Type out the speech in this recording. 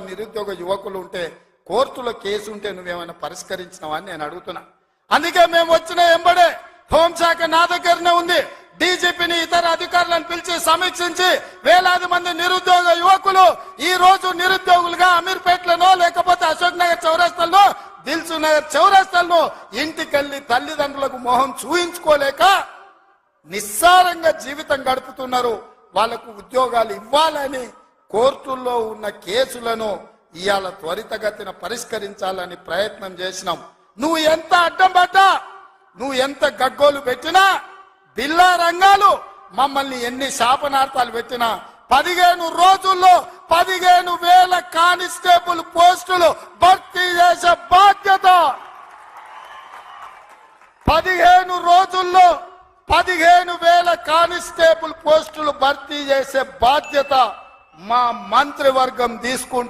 నిరుద్యోగ యువకులు ఉంటే కోర్టులో కేసు ఉంటే నువ్వేమైనా పరిష్కరించినావా అని నేను అడుగుతున్నా. అందుకే మేము వచ్చిన ఎంబడే హోంశాఖ నా దగ్గరనే ఉంది. డీజీపీని ఇతర అధికారులను పిలిచి సమీక్షించి వేలాది మంది నిరుద్యోగ యువకులు ఈ రోజు నిరుద్యోగులుగా అమీర్పేటలోనో లేకపోతే అశోక్ నగర్ చౌరస్తాల్లో దిల్సు నగర్ చౌరస్తాల్లో ఇంటికెళ్లి తల్లిదండ్రులకు మొహం చూయించుకోలేక నిస్సారంగా జీవితం గడుపుతున్నారు. వాళ్లకు ఉద్యోగాలు ఇవ్వాలని కోర్టుల్లో ఉన్న కేసులను ఇవాళ త్వరితగతిన పరిష్కరించాలని ప్రయత్నం చేసినాం. నువ్వు ఎంత అడ్డం పడ్డా, నువ్వు ఎంత గగ్గోలు పెట్టినా, బిల్లా రంగాలు మమ్మల్ని ఎన్ని శాపనార్థాలు పెట్టినా 15 రోజుల్లో 15,000 కానిస్టేబుల్ పోస్టులు భర్తీ చేసే బాధ్యత, 15 రోజుల్లో 15,000 కానిస్టేబుల్ పోస్టులు భర్తీ చేసే బాధ్యత మా మంత్రివర్గం తీసుకుంటుంది.